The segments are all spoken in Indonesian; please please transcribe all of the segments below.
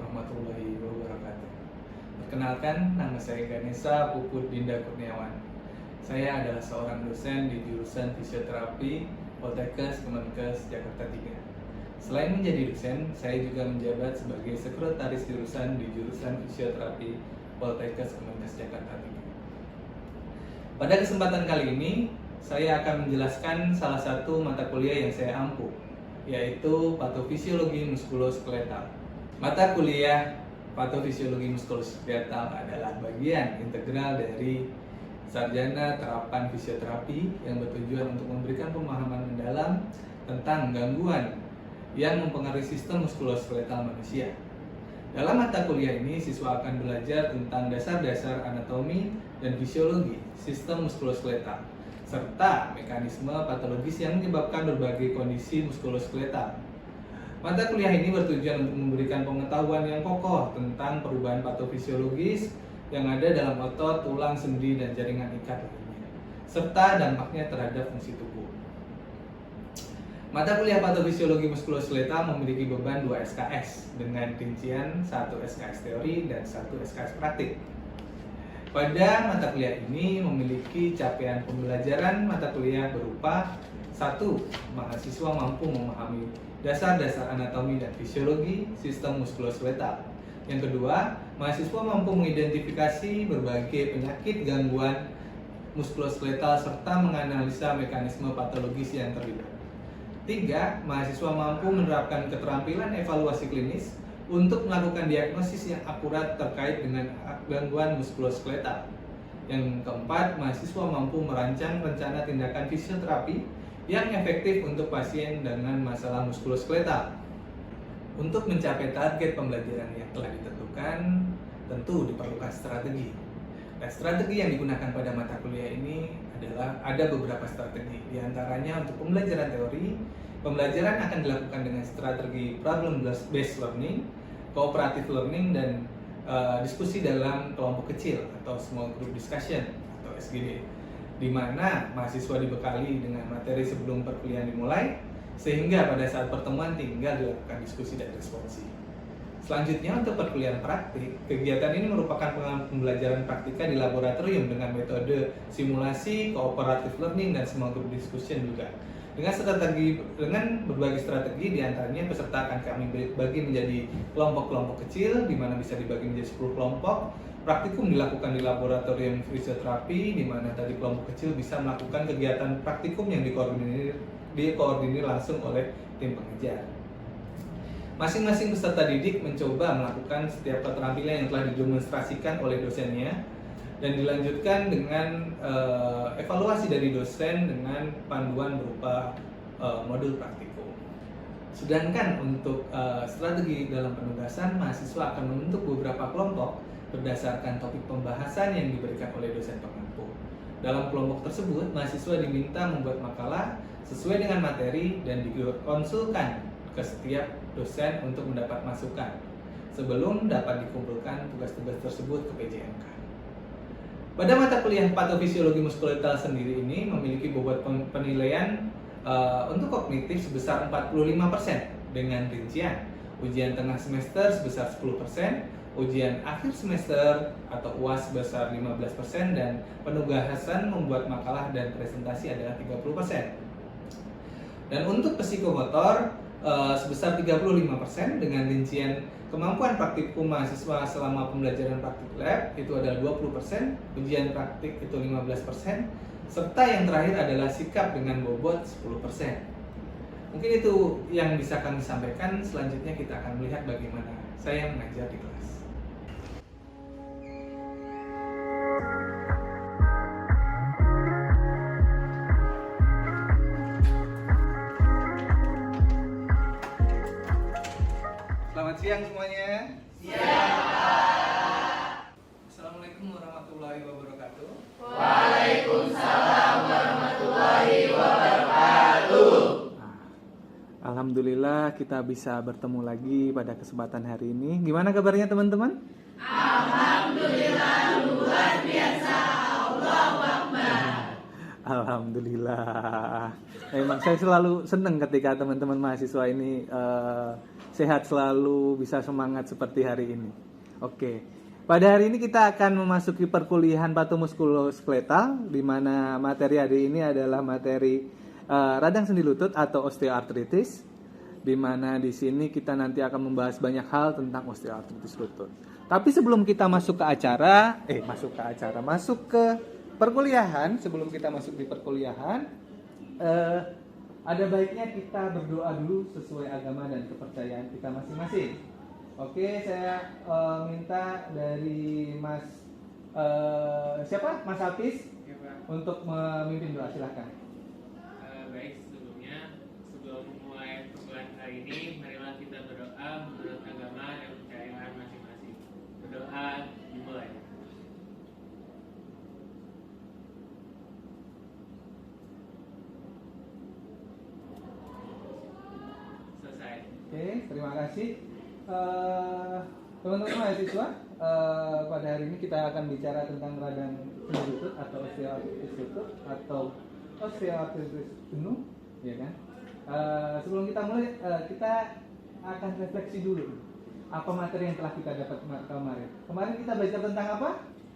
warahmatullahi wabarakatuh. Perkenalkan, nama saya Ganesha Puput Dinda Kurniawan. Saya adalah seorang dosen di jurusan fisioterapi Poltekkes Kemenkes Jakarta 3. Selain menjadi dosen, saya juga menjabat sebagai sekretaris jurusan di jurusan fisioterapi Poltekkes Kemenkes Jakarta 3. Pada kesempatan kali ini, saya akan menjelaskan salah satu mata kuliah yang saya ampuh, yaitu patofisiologi muskuloskeletal. Mata kuliah patofisiologi muskuloskeletal adalah bagian integral dari sarjana terapan fisioterapi yang bertujuan untuk memberikan pemahaman mendalam tentang gangguan yang mempengaruhi sistem muskuloskeletal manusia. Dalam mata kuliah ini, siswa akan belajar tentang dasar-dasar anatomi dan fisiologi sistem muskuloskeletal, serta mekanisme patologis yang menyebabkan berbagai kondisi muskuloskeletal. Mata kuliah ini bertujuan untuk memberikan pengetahuan yang kokoh tentang perubahan patofisiologis yang ada dalam otot, tulang, sendi, dan jaringan ikat lainnya, serta dampaknya terhadap fungsi tubuh. Mata kuliah patofisiologi muskuloskeletal memiliki beban 2 SKS dengan rincian 1 SKS teori dan 1 SKS praktik. Pada mata kuliah ini memiliki capaian pembelajaran mata kuliah berupa 1. Mahasiswa mampu memahami dasar-dasar anatomi dan fisiologi sistem muskuloskeletal. Yang kedua, mahasiswa mampu mengidentifikasi berbagai penyakit gangguan muskuloskeletal serta menganalisa mekanisme patologis yang terlibat. 3. Mahasiswa mampu menerapkan keterampilan evaluasi klinis untuk melakukan diagnosis yang akurat terkait dengan gangguan muskuloskeletal. Yang keempat, mahasiswa mampu merancang rencana tindakan fisioterapi yang efektif untuk pasien dengan masalah muskuloskeletal. Untuk mencapai target pembelajaran yang telah ditentukan, tentu diperlukan strategi. Dan strategi yang digunakan pada mata kuliah ini adalah ada beberapa strategi. Di antaranya untuk pembelajaran teori, pembelajaran akan dilakukan dengan strategi problem-based learning, cooperative learning, dan diskusi dalam kelompok kecil atau small group discussion atau SGD, di mana mahasiswa dibekali dengan materi sebelum perkuliahan dimulai, sehingga pada saat pertemuan tinggal dilakukan diskusi dan responsi. Selanjutnya, untuk perkuliahan praktik, kegiatan ini merupakan pembelajaran praktika di laboratorium dengan metode simulasi, cooperative learning, dan small group discussion juga. Dengan berbagai strategi, diantaranya peserta akan kami bagi menjadi kelompok-kelompok kecil, di mana bisa dibagi menjadi 10 kelompok. Praktikum dilakukan di laboratorium fisioterapi, di mana tadi kelompok kecil bisa melakukan kegiatan praktikum yang dikoordinir langsung oleh tim pengajar. Masing-masing peserta didik mencoba melakukan setiap keterampilan yang telah didemonstrasikan oleh dosennya, dan dilanjutkan dengan evaluasi dari dosen dengan panduan berupa modul praktikum. Sedangkan untuk strategi dalam penugasan, mahasiswa akan membentuk beberapa kelompok berdasarkan topik pembahasan yang diberikan oleh dosen pengampu. Dalam kelompok tersebut, mahasiswa diminta membuat makalah sesuai dengan materi dan dikonsulkan ke setiap dosen untuk mendapat masukan sebelum dapat dikumpulkan tugas-tugas tersebut ke PJMK. Pada mata kuliah patofisiologi muskuloskeletal sendiri ini memiliki bobot penilaian untuk kognitif sebesar 45% dengan rincian ujian tengah semester sebesar 10%, ujian akhir semester atau UAS sebesar 15%, dan penugasan membuat makalah dan presentasi adalah 30%. Dan untuk psikomotor sebesar 35% dengan rincian kemampuan praktikum mahasiswa selama pembelajaran praktik lab itu adalah 20%, ujian praktik itu 15%, serta yang terakhir adalah sikap dengan bobot 10%. Mungkin itu yang bisa kami sampaikan. Selanjutnya kita akan melihat bagaimana saya mengajar di kelas. Selamat siang semuanya. Siang, Pak. Assalamualaikum warahmatullahi wabarakatuh. Waalaikumsalam warahmatullahi wabarakatuh. Alhamdulillah kita bisa bertemu lagi pada kesempatan hari ini. Gimana kabarnya teman-teman? Alhamdulillah luar biasa. Allahu Akbar. Alhamdulillah. Memang saya selalu senang ketika teman-teman mahasiswa ini sehat selalu, bisa semangat seperti hari ini. Oke. Pada hari ini kita akan memasuki perkuliahan patomuskuloskeletal, di mana materi hari ini adalah materi radang sendi lutut atau osteoartritis, di mana di sini kita nanti akan membahas banyak hal tentang osteoartritis lutut. Tapi sebelum kita masuk ke perkuliahan, sebelum kita masuk di perkuliahan, ada baiknya kita berdoa dulu sesuai agama dan kepercayaan kita masing-masing. Oke, saya minta dari Mas Mas Hafiz untuk memimpin doa, silakan. Baik, sebelum memulai perkuliahan hari ini, marilah kita berdoa menurut agama dan kepercayaan masing-masing. Berdoa dimulai. Selesai. Oke, terima kasih. Teman-teman mahasiswa, pada hari ini kita akan bicara tentang radang sendi lutut atau osteoartritis lutut atau osteoartritis jenuh, ya kan? Sebelum kita mulai, kita akan refleksi dulu apa materi yang telah kita dapat kemarin. Kemarin kita belajar tentang apa?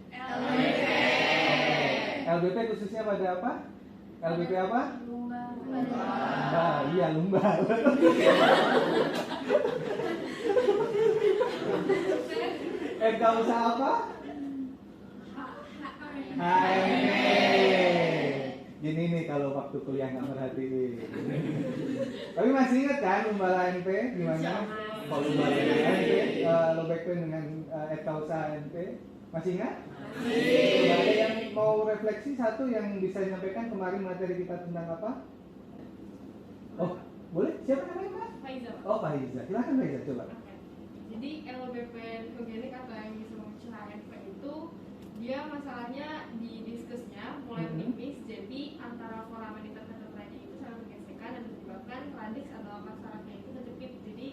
LBP. LBP khususnya pada apa? LBP apa? Lumbar. Iya, lumbar. Kausa apa? HMP. Gini nih kalau waktu kuliah nggak merhatiin. Tapi masih ingat kan lumbar HMP gimana? Kalau lumbar HMP, low back pain dengan kausa HMP, masih ingat? Coba ada yang mau refleksi satu yang bisa disampaikan kemarin materi kita tentang apa? Oh, boleh? Siapa namanya, Pak? Faiza. Oh, Pak Iza. Silakan Pak Iza, coba. Jadi LBP pneumogenik atau yang disebut HNP itu dia masalahnya di diskusnya mulai menipis, jadi antara foramen intervertebralnya itu sangat bergesekan dan menyebabkan radix atau akar sarafnya itu terjepit. Jadi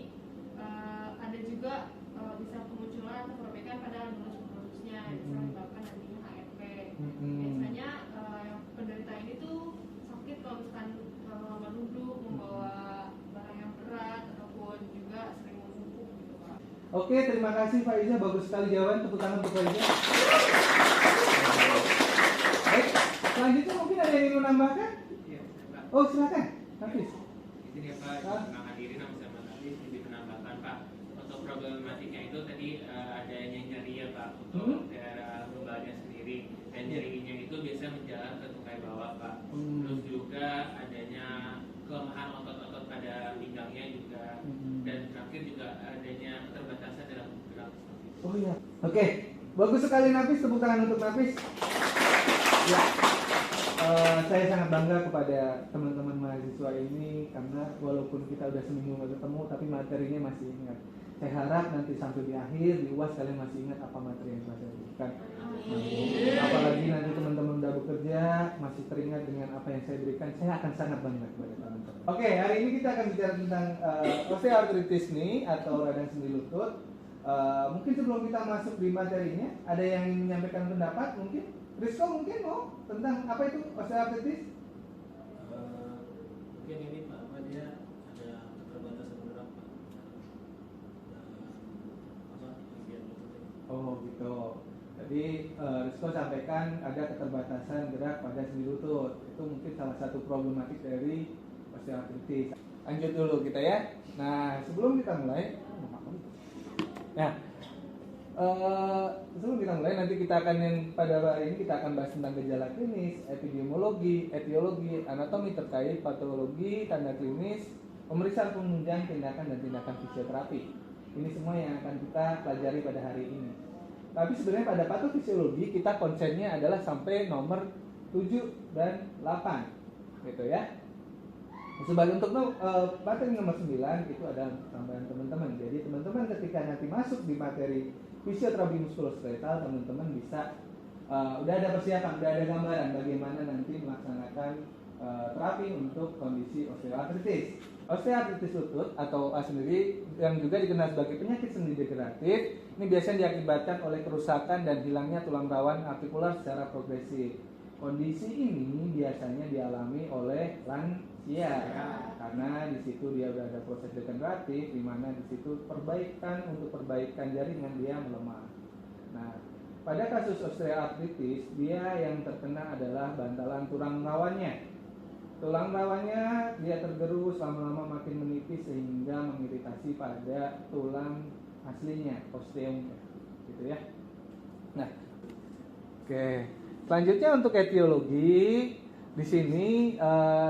ada juga bisa kemunculan atau perobekan pada anulus-andulusnya yang bisa menyebabkan nantinya HNP. Biasanya yang penderita ini tuh sakit kalau misalkan lama duduk, membawa barang yang berat ataupun juga sering membungkuk gitu Pak. Oke, terima kasih Pak Iza, bagus sekali jawaban, tepuk tangan untuk Pak Iza. Baik, selanjutnya mungkin ada yang ingin menambahkan? Iya, Pak. Oh, silakan, Hafiz. Di sini ya Pak, terima kasih nama saya Mas Hafiz, lebih menambahkan Pak. Untuk problematiknya itu tadi adanya nyeri ya Pak untuk daerah lumbarnya sendiri, dan nyerinya itu biasa menjalar ke tungkai bawah Pak. Terus juga adanya kelemahan otot-otot pada pinggangnya juga, dan terakhir juga adanya keterbatasan dalam bergerak. Oh iya. Oke, bagus sekali Nafis, tepuk tangan untuk Nafis. Ya, saya sangat bangga kepada teman-teman mahasiswa ini karena walaupun kita udah seminggu nggak ketemu, tapi materinya masih ingat. Saya harap nanti sampai di akhir di UAS kalian masih ingat apa materi yang saya berikan. Apalagi nanti teman-teman udah bekerja masih teringat dengan apa yang saya berikan, saya akan sangat bangga kepada teman-teman. Oke, hari ini kita akan bicara tentang osteoartritis nih atau radang sendi lutut. Mungkin sebelum kita masuk di materinya, ada yang ingin menyampaikan pendapat mungkin? Rizko mungkin mau tentang apa itu osteoartritis? Mungkin ini Pak, dia ada keterbatasan gerak Pak. Bagian lutut ini. Oh gitu. Jadi Rizko sampaikan ada keterbatasan gerak pada sendi lutut. Itu mungkin salah satu problematik dari osteoartritis. Lanjut dulu kita ya. Nah sebelum kita mulai, sebelum kita mulai nanti kita akan pada hari ini kita akan bahas tentang gejala klinis, epidemiologi, etiologi, anatomi terkait patologi, tanda klinis, pemeriksaan penunjang, tindakan dan tindakan fisioterapi. Ini semua yang akan kita pelajari pada hari ini. Tapi sebenarnya pada patofisiologi kita konsennya adalah sampai nomor 7 dan 8 gitu ya. Sebagai untuk materi nomor 9 itu ada tambahan teman-teman. Jadi teman-teman ketika nanti masuk di materi fisioterapi muskuloskeletal, teman-teman bisa udah ada persiapan, udah ada gambaran bagaimana nanti melaksanakan terapi untuk kondisi osteoartritis. Osteoartritis lutut atau OA sendiri yang juga dikenal sebagai penyakit sendi degeneratif, ini biasanya diakibatkan oleh kerusakan dan hilangnya tulang rawan artikular secara progresif. Kondisi ini biasanya dialami oleh lansia karena di situ dia berada proses degeneratif, di mana di situ perbaikan jaringan dia melemah. Nah, pada kasus osteoartritis dia yang terkena adalah bantalan tulang rawannya. Tulang rawannya dia tergerus, lama-lama makin menipis sehingga mengiritasi pada tulang aslinya, osteum, gitu ya. Nah, oke. Selanjutnya untuk etiologi di sini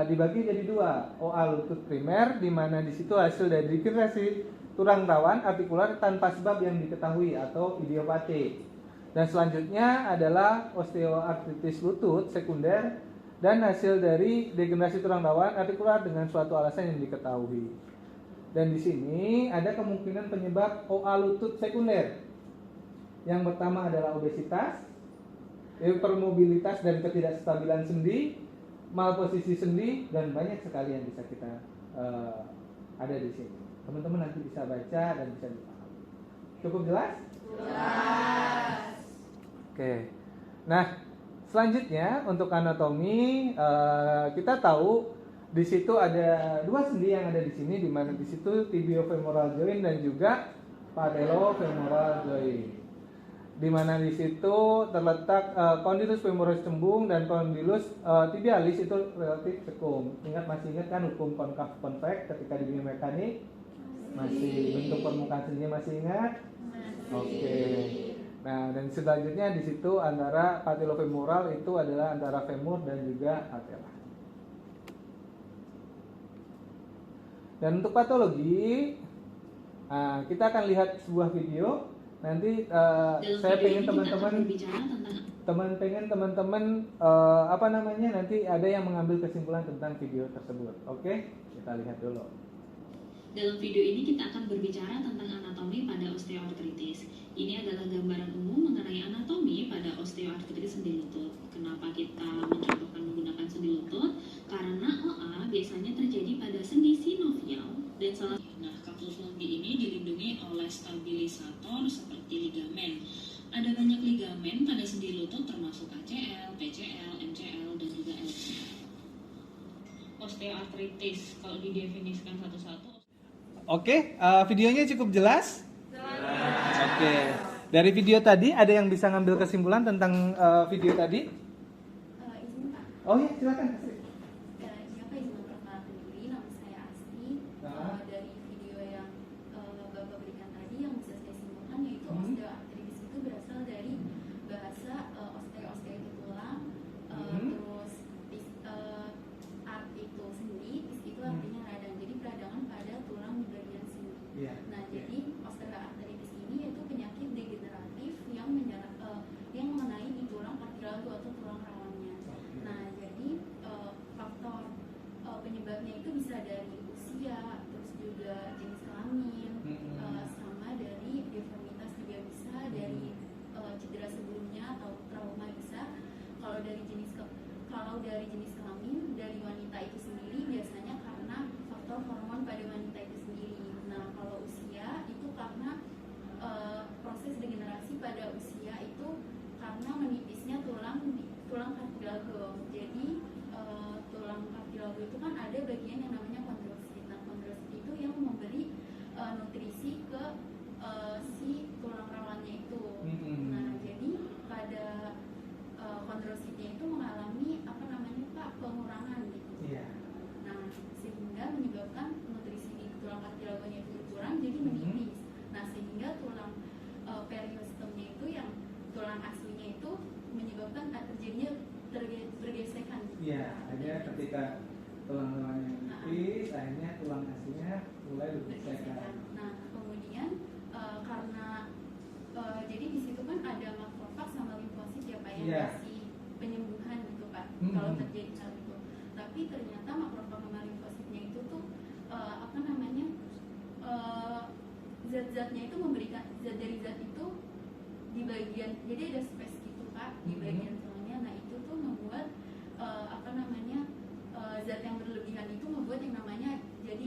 dibagi jadi dua, OA lutut primer, di mana di situ hasil dari degenerasi tulang rawan artikular tanpa sebab yang diketahui atau idiopati. Dan selanjutnya adalah osteoartritis lutut sekunder dan hasil dari degenerasi tulang rawan artikular dengan suatu alasan yang diketahui. Dan di sini ada kemungkinan penyebab OA lutut sekunder. Yang pertama adalah obesitas, hipermobilitas dan ketidakstabilan sendi, malposisi sendi, dan banyak sekali yang bisa kita ada di sini. Teman-teman nanti bisa baca dan bisa dipahami. Cukup jelas? Jelas. Oke. Nah, selanjutnya untuk anatomi kita tahu di situ ada dua sendi yang ada di sini, di mana di situ tibiofemoral joint dan juga patellofemoral joint. Di mana di situ terletak condylus femoris cembung dan condylus tibialis itu relatif sekum. Masih ingat kan hukum konkav konveks ketika di biomekanik? Masih. Bentuk permukaan sendinya masih ingat? Oke. Nah, dan selanjutnya di situ antara patellofemoral itu adalah antara femur dan juga patella. Dan untuk patologi, kita akan lihat sebuah video. Nanti saya pengen teman-teman nanti ada yang mengambil kesimpulan tentang video tersebut. Oke, kita lihat dulu. Dalam video ini kita akan berbicara tentang anatomi pada osteoartritis. Ini adalah gambaran umum mengenai anatomi pada osteoartritis sendi lutut. Kenapa kita mencontohkan menggunakan sendi lutut? Karena OA biasanya terjadi pada sendi sinovial dan salah. Nah, kapsul sendi ini dilindungi oleh stabilisator seperti ligamen. Ada banyak ligamen pada sendi lutut termasuk ACL, PCL, MCL, dan juga LCL. Osteoartritis kalau didefinisikan satu-satu. Oke, videonya cukup jelas? Oke. Dari video tadi ada yang bisa ngambil kesimpulan tentang video tadi? Izin Pak. Oh iya, silakan. Iya Pak, izin memperkenalkan diri, nama saya Asti. Dari video yang Bapak berikan tadi yang bisa saya simpulkan yaitu osteoartritis itu berasal dari bahasa osteo itu tulang, terus art itu sendi, itu artinya radang. Jadi peradangan pada tulang di bagian sendi. Nah, jadi osteoartritis ini yaitu penyakit degeneratif yang mengenai di tulang kartilago atau tulang rawannya. Nah, jadi faktor penyebabnya itu bisa dari usia, terus juga jenis kelamin, sama dari deformitas juga bisa, dari cedera sebelumnya atau trauma bisa. Kalau dari jenis kelamin dari wanita itu sendiri biasanya karena faktor hormon pada wanita itu sendiri. Nah, kalau usia itu karena proses degenerasi pada usia itu karena menipisnya tulang kartilago. Jadi tulang kartilago itu kan ada bagian yang namanya kondrosit. Nah, kondrosit itu yang memberi nutrisi ke si tulang rawannya itu. Nah, jadi pada kondrositnya itu mengalami pengurangan gitu. Nah, sehingga menyebabkan nutrisi di tulang kartilagonya itu berkurang, jadi menipis. Nah, sehingga tulang periostomnya itu yang tulang aslinya itu menyebabkan terjadinya bergesekan. Iya, akhirnya ketika tulang rawannya menipis, akhirnya tulang aslinya mulai bergesekan. Nah, kemudian karena jadi di situ kan ada makrofag sama limfosit ya Pak yang kasih penyembuhan gitu Pak kalau terjadi hal itu. Tapi ternyata makrofag sama limfositnya itu tuh zat-zatnya itu memberikan zat dari zat itu di bagian, jadi ada space gitu Pak di bagian tulangnya. Nah, itu tuh membuat zat yang berlebihan itu membuat yang namanya jadi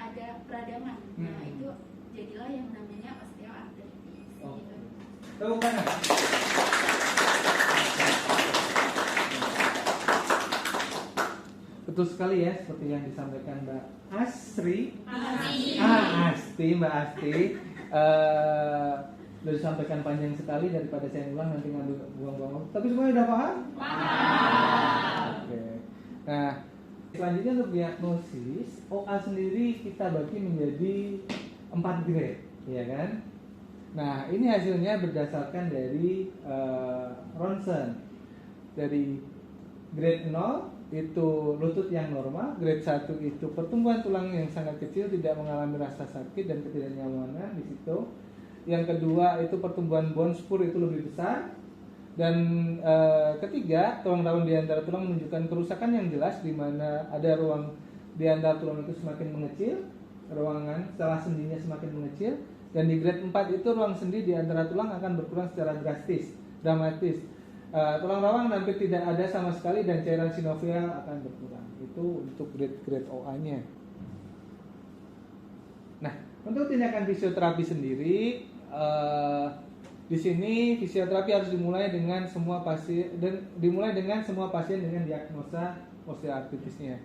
ada peradangan. Nah, itu jadilah yang namanya osteoartritis. Gitu. Tepuk tangan. Betul sekali ya, seperti yang disampaikan Mbak Asri. Asti. Asti, Mbak Asti. Sudah disampaikan panjang sekali, daripada saya ulang nanti ngambil buang-buang. Tapi semuanya udah paham? Paham. Oke. Nah, selanjutnya untuk diagnosis, OA sendiri kita bagi menjadi 4 grade, ya kan? Nah, ini hasilnya berdasarkan dari ronsen. Dari grade 0 itu lutut yang normal, grade 1 itu pertumbuhan tulang yang sangat kecil, tidak mengalami rasa sakit dan ketidaknyamanan di situ. Yang kedua itu pertumbuhan bone spur itu lebih besar. Dan ketiga, tulang rawan di antara tulang menunjukkan kerusakan yang jelas, di mana ada ruang di antara tulang itu semakin mengecil, ruangan setelah sendinya semakin mengecil. Dan di grade 4 itu ruang sendi di antara tulang akan berkurang secara dramatis. Tulang rawan hampir tidak ada sama sekali dan cairan sinovial akan berkurang. Itu untuk grade OA-nya. Nah, untuk tindakan fisioterapi sendiri, di sini fisioterapi harus dimulai dengan semua pasien dengan diagnosa osteoartritisnya.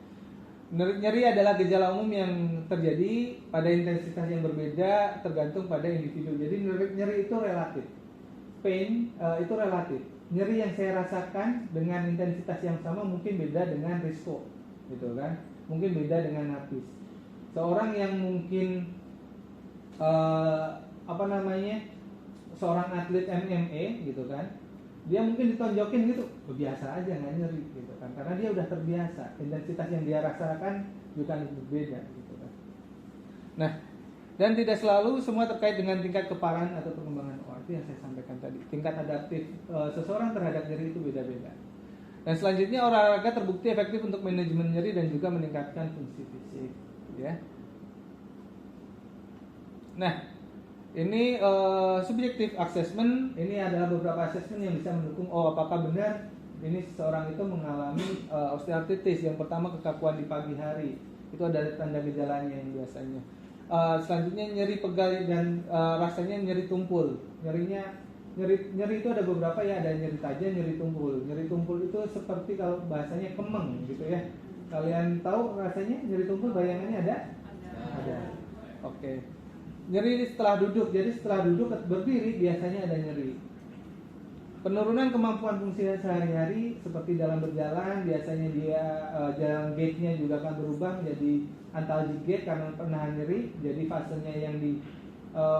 Nyeri adalah gejala umum yang terjadi pada intensitas yang berbeda tergantung pada individu. Jadi nyeri itu relatif. Pain itu relatif. Nyeri yang saya rasakan dengan intensitas yang sama mungkin beda dengan Risco, gitu kan? Mungkin beda dengan Nafis. Seorang yang mungkin seorang atlet MMA gitu kan, dia mungkin ditonjokin gitu, biasa aja nggak nyeri gitu kan, karena dia udah terbiasa. Intensitas yang dia rasakan juga berbeda gitu kan. Nah, dan tidak selalu semua terkait dengan tingkat keparahan atau perkembangan OA. Itu yang saya sampaikan tadi. Tingkat adaptif seseorang terhadap nyeri itu beda-beda. Dan selanjutnya olahraga terbukti efektif untuk manajemen nyeri dan juga meningkatkan fungsi fisik, ya. Nah, ini subjektif assessment. Ini adalah beberapa assessment yang bisa mendukung apakah benar ini seseorang itu mengalami osteoartritis. Yang pertama, kekakuan di pagi hari. Itu ada tanda gejalanya yang biasanya. Selanjutnya nyeri pegal dan rasanya nyeri tumpul. Nyeri itu ada beberapa ya, ada nyeri tajam, nyeri tumpul. Nyeri tumpul itu seperti kalau bahasanya kemeng gitu ya. Kalian tahu rasanya nyeri tumpul, bayangannya ada? Ada. Oke. Nyeri setelah duduk. Jadi setelah duduk berdiri biasanya ada nyeri. Penurunan kemampuan fungsi sehari-hari seperti dalam berjalan, biasanya dia jalan gait-nya juga akan berubah menjadi antalgic gait karena penahan nyeri. Jadi fasenya yang di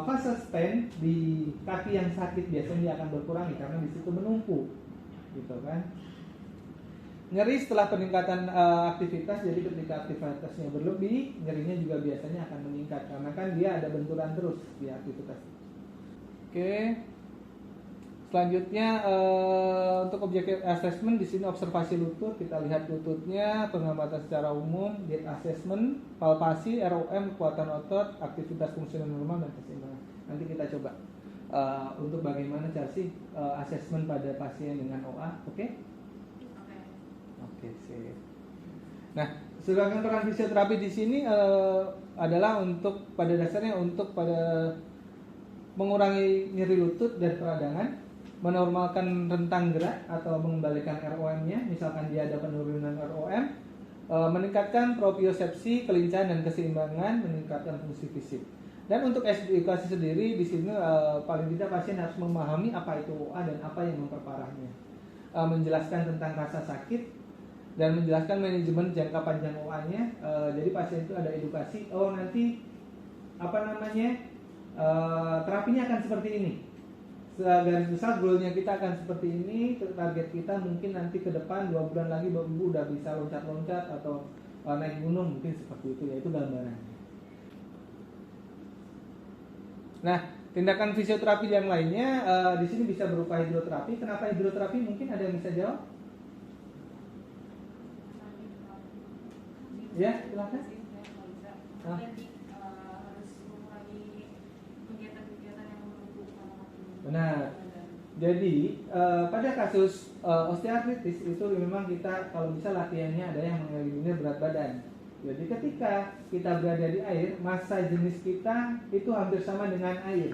fase stand di kaki yang sakit biasanya dia akan berkurang karena di situ menumpuk, gitu kan. Nyeri setelah peningkatan aktivitas, jadi ketika aktivitasnya berlebih, nyerinya juga biasanya akan meningkat karena kan dia ada benturan terus di aktivitas. Oke. Selanjutnya untuk objektif assessment di sini observasi lutut, kita lihat lututnya, pengamatan secara umum, gait assessment, palpasi, ROM, kekuatan otot, aktivitas fungsional normal dan keseimbangan. Nanti kita coba untuk bagaimana cara sih assessment pada pasien dengan OA, oke? Oke, sip. Nah, sedangkan peran fisioterapi di sini adalah untuk pada dasarnya untuk pada mengurangi nyeri lutut dan peradangan, menormalkan rentang gerak atau mengembalikan ROM-nya, misalkan dia ada penurunan ROM, meningkatkan propriosepsi, kelincahan dan keseimbangan, meningkatkan fungsi fisik. Dan untuk edukasi sendiri di sini paling tidak pasien harus memahami apa itu OA dan apa yang memperparahnya. Menjelaskan tentang rasa sakit dan menjelaskan manajemen jangka panjang OA-nya. Jadi pasien itu ada edukasi, nanti terapinya akan seperti ini. Garis besar goalnya kita akan seperti ini. Target kita mungkin nanti ke depan 2 bulan lagi Bapak Ibu udah bisa loncat-loncat atau naik gunung, mungkin seperti itu, yaitu gambarannya. Nah, tindakan fisioterapi yang lainnya di sini bisa berupa hidroterapi. Kenapa hidroterapi? Mungkin ada yang bisa jawab? Ya, silakan. Benar. Jadi pada kasus osteoartritis itu memang kita kalau bisa latihannya ada yang mengeliminir berat badan. Jadi ketika kita berada di air, massa jenis kita itu hampir sama dengan air,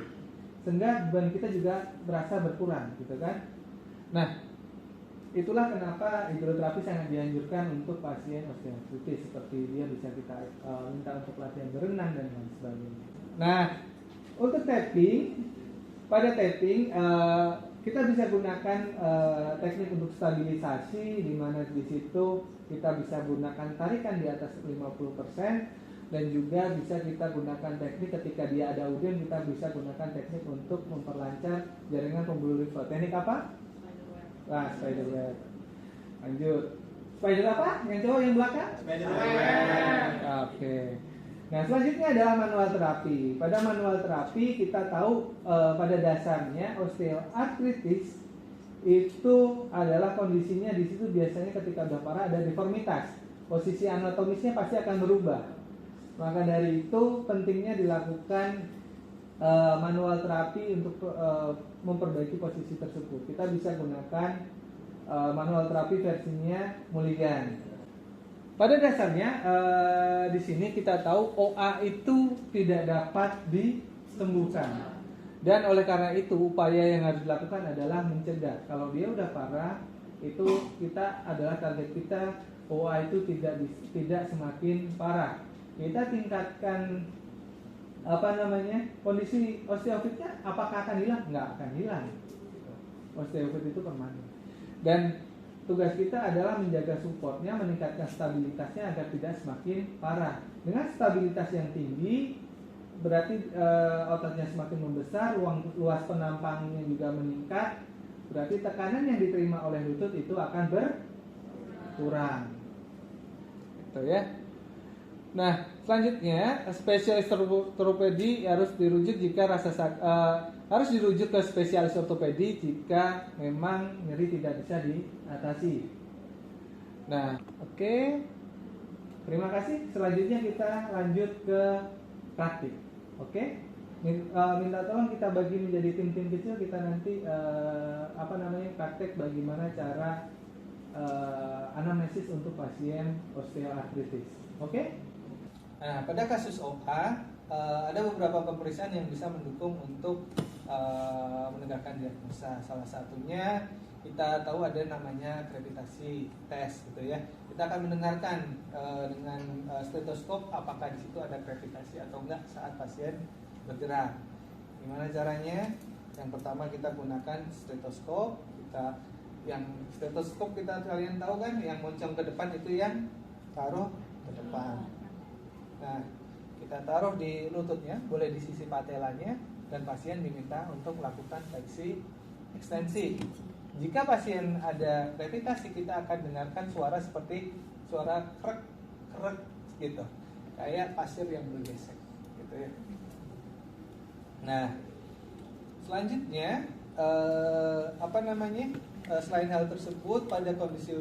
sehingga beban kita juga berasa berkurang, gitu kan? Nah, itulah kenapa hidroterapi sangat dianjurkan untuk pasien osteoartritis, seperti dia bisa kita minta untuk latihan berenang dan lain sebagainya. Nah, untuk tapping, pada tapping kita bisa gunakan teknik untuk stabilisasi, di mana di situ kita bisa gunakan tarikan di atas 50%, dan juga bisa kita gunakan teknik ketika dia ada udem, kita bisa gunakan teknik untuk memperlancar jaringan pembuluh limfa. Teknik apa? Nah, spider web. Lanjut. Spider apa? Yang cowok yang belakang? Spider web. Oke. Nah, selanjutnya adalah manual terapi. Pada manual terapi kita tahu pada dasarnya osteoartritis itu adalah kondisinya di situ biasanya ketika udah parah ada deformitas. Posisi anatomisnya pasti akan berubah. Maka dari itu pentingnya dilakukan manual terapi untuk memperbaiki posisi tersebut. Kita bisa gunakan manual terapi versinya Mulligan. Pada dasarnya di sini kita tahu OA itu tidak dapat disembuhkan. Dan oleh karena itu upaya yang harus dilakukan adalah mencegah. Kalau dia udah parah, itu kita adalah target kita OA itu tidak semakin parah. Kita tingkatkan kondisi osteofitnya, apakah akan hilang? Nggak akan hilang. Osteofit itu permanen. Dan tugas kita adalah menjaga supportnya, meningkatkan stabilitasnya agar tidak semakin parah. Dengan stabilitas yang tinggi, berarti ototnya semakin membesar, luas penampangnya juga meningkat. Berarti tekanan yang diterima oleh lutut itu akan berkurang. Gitu ya. Nah, selanjutnya spesialis ortopedi harus dirujuk ke spesialis ortopedi jika memang nyeri tidak bisa diatasi. Nah, oke. Terima kasih. Selanjutnya kita lanjut ke praktik. Oke. Minta tolong kita bagi menjadi tim-tim kecil, kita nanti praktek bagaimana cara anamnesis untuk pasien osteoartritis. Oke? Nah, pada kasus OA ada beberapa pemeriksaan yang bisa mendukung untuk menegakkan diagnosa. Salah satunya kita tahu ada namanya gravitasi tes, gitu ya. Kita akan mendengarkan dengan stetoskop apakah di situ ada gravitasi atau enggak saat pasien bergerak. Gimana caranya? Yang pertama kita gunakan stetoskop. Stetoskop kalian tahu kan, yang moncong ke depan itu yang taruh ke depan. Nah, kita taruh di lututnya, boleh di sisi patelanya, dan pasien diminta untuk melakukan fleksi ekstensi. Jika pasien ada gravitasi, kita akan dengarkan suara seperti suara krek krek gitu, kayak pasir yang bergesek, gitu ya. Nah, selanjutnya selain hal tersebut, pada kondisi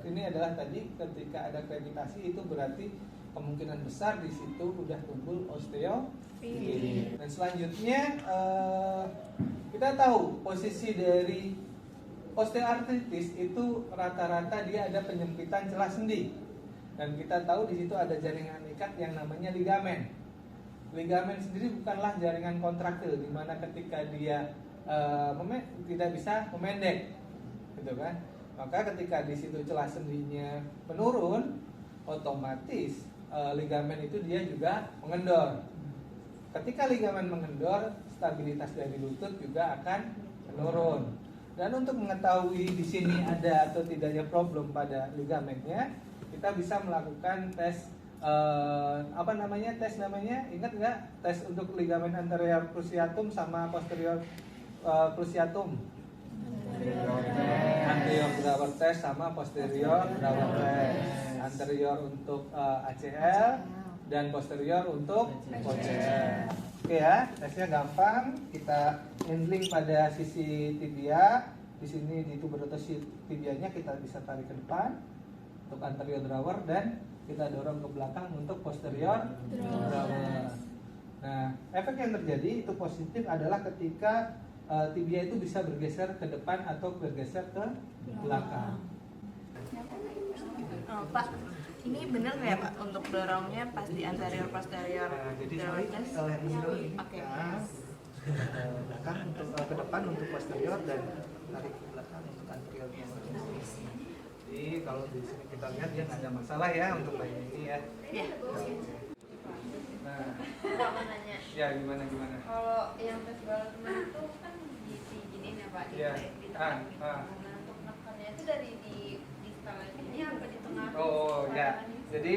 ini adalah tadi ketika ada gravitasi itu berarti kemungkinan besar di situ udah tumbuh osteoartritis. Dan selanjutnya kita tahu posisi dari osteoartritis itu rata-rata dia ada penyempitan celah sendi. Dan kita tahu di situ ada jaringan ikat yang namanya ligamen. Ligamen sendiri bukanlah jaringan kontraktil, di mana ketika dia tidak bisa memendek, gitu kan? Maka ketika di situ celah sendinya menurun, otomatis ligamen itu dia juga mengendor. Ketika ligamen mengendor, stabilitas dari lutut juga akan menurun. Dan untuk mengetahui di sini ada atau tidaknya problem pada ligamennya, kita bisa melakukan tes ingat nggak? Tes untuk ligamen anterior cruciatum sama posterior cruciatum. Anterior Drawer test sama posterior Drawer test. Anterior untuk ACL dan posterior untuk OCL. Oke ya, tesnya gampang. Kita handling pada sisi tibia. Di sini di tuberotus tibianya kita bisa tarik ke depan untuk anterior drawer, dan kita dorong ke belakang untuk posterior drawer. Nah, efek yang terjadi itu positif adalah ketika tibia itu bisa bergeser ke depan atau bergeser ke belakang. Pak, ini benar nggak ya Pak untuk dorongnya pas di anterior posterior? Jadi belakang untuk ke depan untuk posterior dan tarik ke belakang untuk anterior femoris. Jadi kalau di sini kita lihat dia nggak ada masalah ya untuk bayi ini ya. Ya. Nah, Pak mau nanya. ya gimana? Kalau yang tes bawah teman itu kan diginiin ya Pak, Iya. ditekan gitu. Ah. Nah untuk nekannya itu dari di setelan ini apa di tengah? Oh ya, jadi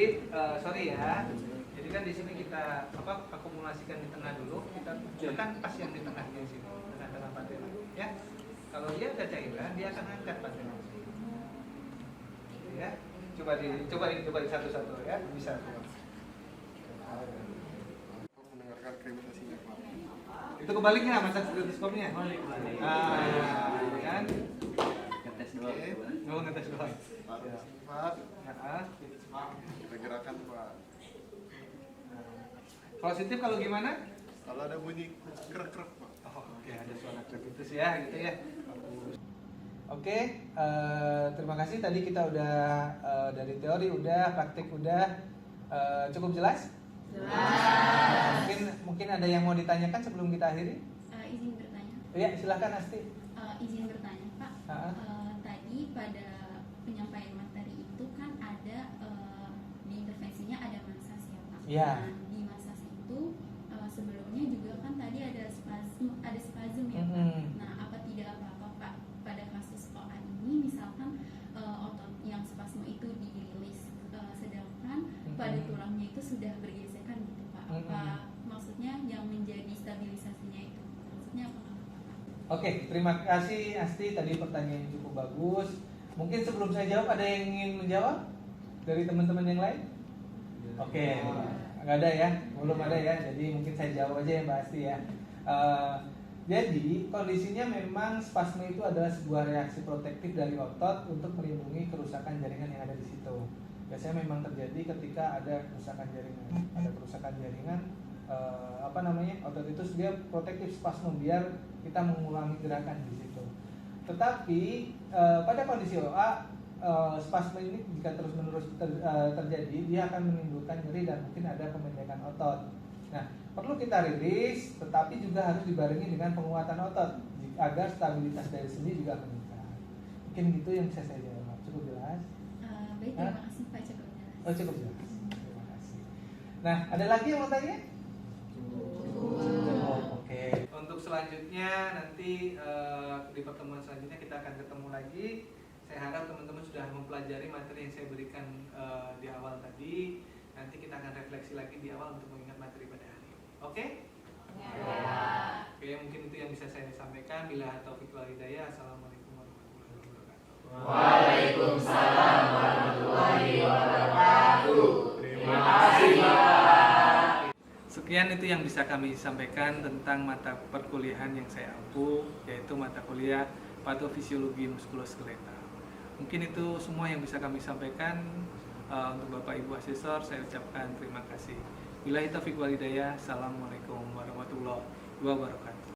sorry ya. Jadi kan di sini kita akumulasikan di tengah dulu. Kita tekan pas yang di tengahnya di sini, tengah-tengah patella. Ya, kalau dia ada cairan, dia akan angkat patella. Ya, coba satu-satu ya, bisa. Mendengarkan kremasinya Pak. Itu kebaliknya masa stetoskopnya. Kan? Ngetes doang. Mau ngetes doang. Pak, Ya. Pak, Ya. kita gerakan Pak. Positif kalau gimana? Kalau ada bunyi krek-krek Pak. Oh, oke, ada suara kreativitas ya, gitu ya. Bagus. Oke, terima kasih. Tadi kita udah dari teori udah, praktik udah, cukup jelas? Jelas. Mungkin ada yang mau ditanyakan sebelum kita akhiri? Izin bertanya. Ya, silahkan Asti. Izin bertanya Pak. Tadi pada penyampaian materi itu kan ada di intervensinya ada massas ya Pak. Iya. Nah, di massas itu sebelumnya juga kan tadi ada spasm ya Pak. Mhm. Nah, apa tidak apa-apa Pak pada kasus OA ini misalkan otot yang spasme itu dirilis sedangkan pada tulangnya itu sudah bergesekan gitu Pak. Apa maksudnya yang menjadi stabilisasinya itu? Maksudnya apa? Oke, terima kasih Asti. Tadi pertanyaan yang cukup bagus. Mungkin sebelum saya jawab, ada yang ingin menjawab dari teman-teman yang lain? Oke, nggak ada ya, belum ada ya. Jadi mungkin saya jawab aja ya Mbak Asti ya. Jadi kondisinya memang spasme itu adalah sebuah reaksi protektif dari otot untuk melindungi kerusakan jaringan yang ada di situ. Biasanya memang terjadi ketika ada kerusakan jaringan. Ada kerusakan jaringan, otot itu dia protektif spasme biar kita mengulangi gerakan di situ. Tetapi pada kondisi OA spasme ini jika terus-menerus terjadi, dia akan menimbulkan nyeri dan mungkin ada pemendekan otot. Nah, perlu kita rilis, tetapi juga harus dibarengi dengan penguatan otot agar stabilitas dari sendi juga meningkat. Mungkin gitu yang bisa saya jawab. Cukup jelas? Baik, terima kasih Pak, cukup jelas. Oh, cukup jelas. Terima kasih. Nah, ada lagi yang mau tanya? Oke. Untuk selanjutnya nanti di pertemuan selanjutnya kita akan ketemu lagi. Saya harap teman-teman sudah mempelajari materi yang saya berikan di awal tadi. Nanti kita akan refleksi lagi di awal untuk mengingat materi pada hari ini. Oke? Ya. Oke, mungkin itu yang bisa saya sampaikan. Bila taufiq wal hidayah. Assalamualaikum warahmatullahi wabarakatuh. Waalaikumsalam warahmatullahi wabarakatuh. Terima kasih Pak. Sekian itu yang bisa kami sampaikan tentang mata perkuliahan yang saya ampu, yaitu mata kuliah patofisiologi muskuloskeletal. Mungkin itu semua yang bisa kami sampaikan. Untuk Bapak Ibu Asesor saya ucapkan terima kasih. Billahi taufiq wal hidayah. Assalamualaikum warahmatullahi wabarakatuh.